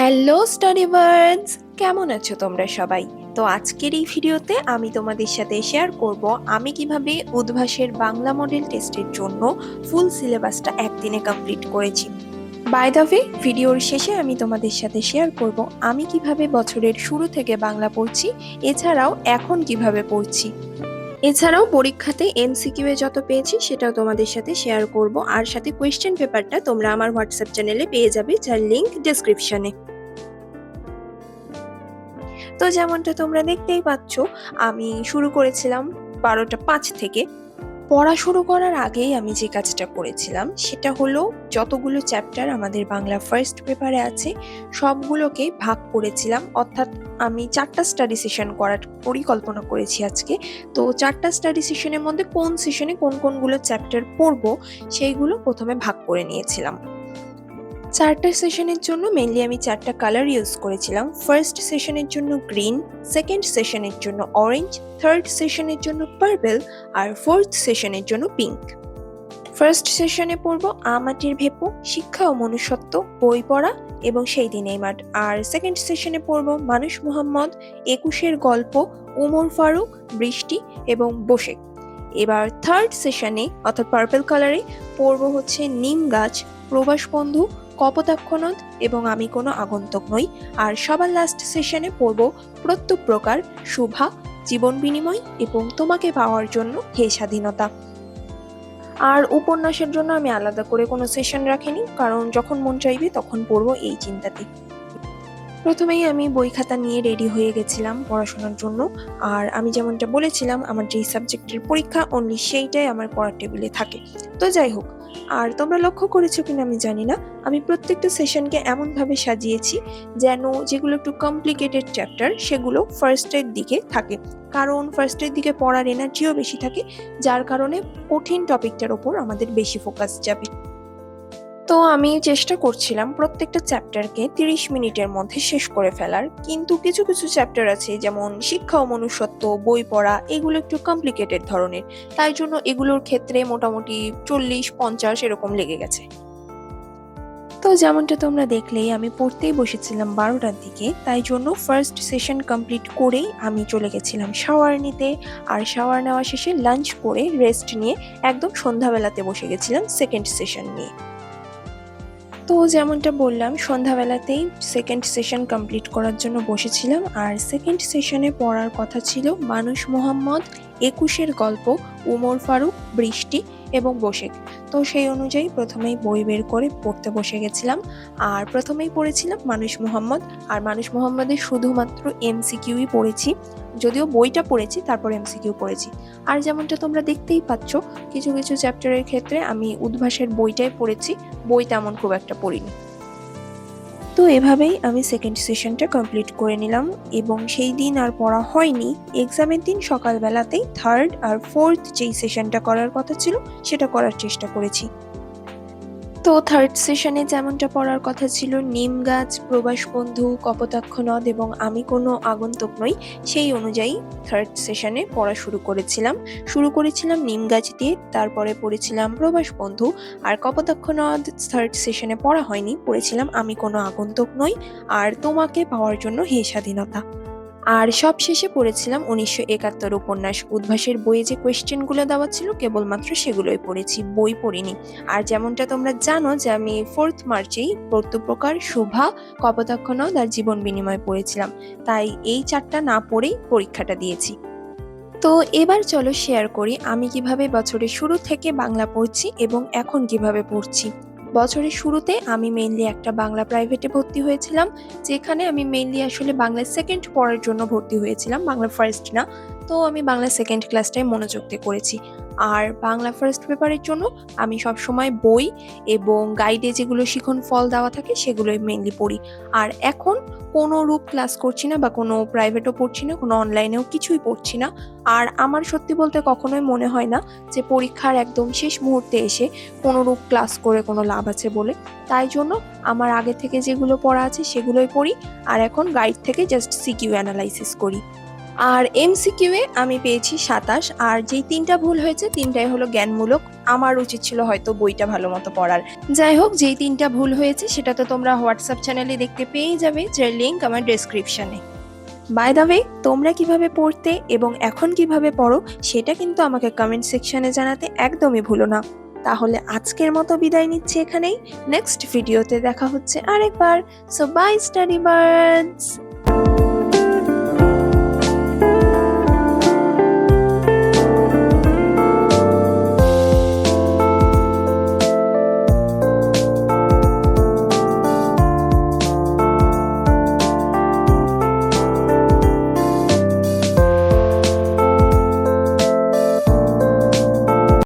Hello স্টাডিভার্স, কেমন আছো তোমরা সবাই? তো আজকের এই ভিডিওতে আমি তোমাদের সাথে শেয়ার করব আমি কিভাবে উদ্ভাসের বাংলা মডেল টেস্টের জন্য ফুল সিলেবাসটা একদিনে কমপ্লিট করেছি। বাই দ্য ওয়ে, ভিডিওর শেষে আমি তোমাদের সাথে শেয়ার করব আমি কিভাবে বছরের শুরু থেকে বাংলা পড়ছি, এছাড়াও এখন কিভাবে পড়ছি। এছাড়াও পরীক্ষাতে এমসিকিউ এ যত পেয়েছি সেটাও তোমাদের সাথে শেয়ার করব, আর সাথে কোয়েশ্চেন পেপারটা তোমরা আমার হোয়াটসঅ্যাপ চ্যানেলে পেয়ে যাবে, যার লিংক ডেসক্রিপশনে। তো যেমনটা তোমরা দেখতেই পাচ্ছ, আমি শুরু করেছিলাম 12টা 5 থেকে। পড়া শুরু করার আগেই আমি যে কাজটা করেছিলাম সেটা হলো, যতগুলো চ্যাপ্টার আমাদের বাংলা ফার্স্ট পেপারে আছে সবগুলোকে ভাগ করেছিলাম, অর্থাৎ আমি 4টা স্টাডি সেশন করার পরিকল্পনা করেছি আজকে। তো 4টা স্টাডি সেশনের মধ্যে কোন সেশনে কোন কোনগুলো চ্যাপ্টার পড়বো সেইগুলো প্রথমে ভাগ করে নিয়েছিলাম। 4টা সেশনের জন্য মেইনলি আমি 4টা কালার ইউজ করেছিলাম। ফার্স্ট সেশনের জন্য গ্রিন, সেকেন্ড সেশনের জন্য অরেঞ্জ, থার্ড সেশনের জন্য পার্পল, আর ফোর্থ সেশনের জন্য পিঙ্ক। ফার্স্ট সেশনে পড়ব আমাটির ভেপু, শিক্ষা ও মনুষ্যত্ব, বই পড়া এবং সেই দিনেই মাঠ। আর সেকেন্ড সেশনে পড়ব মানুষ মোহাম্মদ, একুশের গল্প, উমর ফারুক, বৃষ্টি এবং বসেক। এবার থার্ড সেশনে অর্থাৎ পার্পল কালারে পড়ব হচ্ছে নিম গাছ, প্রবাস বন্ধু, কপোতাক্ষ নদ এবং আমি কোনো আগন্তুক নই। আর সবার লাস্ট সেশনে পড়ব প্রত্যেক প্রকার, শুভা, জীবন বিনিময় এবং তোমাকে পাওয়ার জন্য হে স্বাধীনতা। আর উপন্যাসের জন্য আমি আলাদা করে কোনো সেশন রাখিনি, কারণ যখন মন চাইবে তখন পড়বো এই চিন্তাতে। প্রথমেই আমি বই খাতা নিয়ে রেডি হয়ে গেছিলাম পড়াশোনার জন্য। আর আমি যেমনটা বলেছিলাম, আমার যেই সাবজেক্টের পরীক্ষা অনলি সেইটাই আমার পড়ার টেবিলে থাকে। তো যাই হোক, আর তোমরা লক্ষ্য করেছো কিনা আমি জানি না, আমি প্রত্যেকটা সেশনকে এমনভাবে সাজিয়েছি যেন যেগুলো একটু কমপ্লিকেটেড চ্যাপ্টার সেগুলো ফার্স্টের দিকে থাকে, কারণ ফার্স্টের দিকে পড়ার এনার্জিও বেশি থাকে, যার কারণে কঠিন টপিকটার ওপর আমাদের বেশি ফোকাস যাবে। তো আমি চেষ্টা করছিলাম প্রত্যেকটা চ্যাপ্টারকে 30 মিনিটের মধ্যে শেষ করে ফেলার, কিন্তু কিছু কিছু চ্যাপ্টার আছে যেমন শিক্ষা ও মনুষ্যত্ব, বই পড়া, এগুলো একটু কমপ্লিকেটেড ধরনের, তাই জন্য এগুলোর ক্ষেত্রে মোটামুটি 40-50 এরকম লেগে গেছে। তো যেমনটা তোমরা দেখলেই আমি পড়তেই বসেছিলাম 12টার দিকে, তাই জন্য ফার্স্ট সেশন কমপ্লিট করেই আমি চলে গেছিলাম শাওয়ার নিতে। আর শাওয়ার নেওয়া শেষে লাঞ্চ করে রেস্ট নিয়ে একদম সন্ধ্যাবেলাতে বসে গেছিলাম সেকেন্ড সেশন নিয়ে। তো যেমনটা বললাম, সন্ধ্যাবেলাতেই সেকেন্ড সেশন কমপ্লিট করার জন্য বসেছিলাম। আর সেকেন্ড সেশনে পড়ার কথা ছিল মানুষ মোহাম্মদ, একুশের গল্প, উমর ফারুক, বৃষ্টি এবং বসেক। তো সেই অনুযায়ী প্রথমেই বই বের করে পড়তে বসে গেছিলাম। আর প্রথমেই পড়েছিলাম মানুষ মোহাম্মদ। আর মানুষ মোহাম্মদের শুধুমাত্র এমসিকিউই পড়েছি, যদিও বইটা পড়েছি তারপর এমসিকিউ পড়েছি। আর যেমনটা তোমরা দেখতেই পাচ্ছ, কিছু কিছু চ্যাপ্টারের ক্ষেত্রে আমি উদ্ভাসের বইটাই পড়েছি, বই তেমন খুব একটা পড়িনি। তো এভাবেই আমি সেকেন্ড সেশনটা কমপ্লিট করে নিলাম, এবং সেই দিন আর পড়া হয়নি। এক্সামের দিন সকালবেলাতেই থার্ড আর ফোর্থ যেই সেশনটা করার কথা ছিল সেটা করার চেষ্টা করেছি। তো থার্ড সেশনে যেমনটা পড়ার কথা ছিল নিম গাছ, প্রবাস বন্ধু, কপোতাক্ষ নদ এবং আমি কোনো আগন্তুক নই, সেই অনুযায়ী থার্ড সেশনে পড়া শুরু করেছিলাম নিম গাছ দিয়ে, তারপরে পড়েছিলাম প্রবাস বন্ধু। আর কপোতাক্ষ নদ থার্ড সেশনে পড়া হয়নি, পড়েছিলাম আমি কোনো আগন্তুক নই আর তোমাকে পাওয়ার জন্য হে স্বাধীনতা। আর সবশেষে পড়েছিলাম 1971 উপন্যাস। উদ্ভাসের বইয়ে যে কোয়েশ্চেনগুলো দেওয়া ছিল কেবলমাত্র সেগুলোই পড়েছি, বই পড়িনি। আর যেমনটা তোমরা জানো যে আমি 4th মার্চেই প্রত্যুপকার, শুভা, কপোতাক্ষ নদ আর জীবন বিনিময় পড়েছিলাম, তাই এই 4টা না পড়েই পরীক্ষাটা দিয়েছি। তো এবার চলো শেয়ার করি আমি কিভাবে বছরের শুরু থেকে বাংলা পড়ছি এবং এখন কিভাবে পড়ছি। বছরের শুরুতে আমি মেইনলি একটা বাংলা প্রাইভেটে ভর্তি হয়েছিলাম, যেখানে আমি মেইনলি আসলে বাংলা সেকেন্ড পড়ার জন্য ভর্তি হয়েছিলাম, বাংলা ফার্স্ট না। তো আমি বাংলা সেকেন্ড ক্লাসটাই মনোযোগ দিয়ে করেছি। আর বাংলা ফার্স্ট পেপারের জন্য আমি সবসময় বই এবং গাইডে যেগুলো শিখন ফল দেওয়া থাকে সেগুলোই মেইনলি পড়ি। আর এখন কোনো রূপ ক্লাস করছি না বা কোনো প্রাইভেটও পড়ছি না, কোনো অনলাইনেও কিছুই পড়ছি না। আর আমার সত্যি বলতে কখনোই মনে হয় না যে পরীক্ষার একদম শেষ মুহূর্তে এসে কোনোরূপ ক্লাস করে কোনো লাভ আছে বলে। তাই জন্য আমার আগে থেকে যেগুলো পড়া আছে সেগুলোই পড়ি, আর এখন গাইড থেকে জাস্ট সিকিউ অ্যানালাইসিস করি। আর এমসিকিউ এ আমি পেয়েছি ২৭, আর যেই ৩টা ভুল হয়েছে ৩টাই হলো জ্ঞানমূলক। আমার উচিত ছিল হয়তো বইটা ভালো মতো পড়ার। যাই হোক, যেই ৩টা ভুল হয়েছে সেটা তো তোমরা হোয়াটসঅ্যাপ চ্যানেলে দেখতে পেয়েই যাবে, যার লিঙ্ক আমার ডেসক্রিপশনে। বাই দ্য ওয়ে, তোমরা কিভাবে পড়তে এবং এখন কিভাবে পড়ো সেটা কিন্তু আমাকে কমেন্ট সেকশনে জানাতে একদমই ভুলো না। তাহলে আজকের মতো বিদায় নিচ্ছি এখানেই। নেক্সট ভিডিওতে দেখা হচ্ছে আরেকবার। So bye study birds.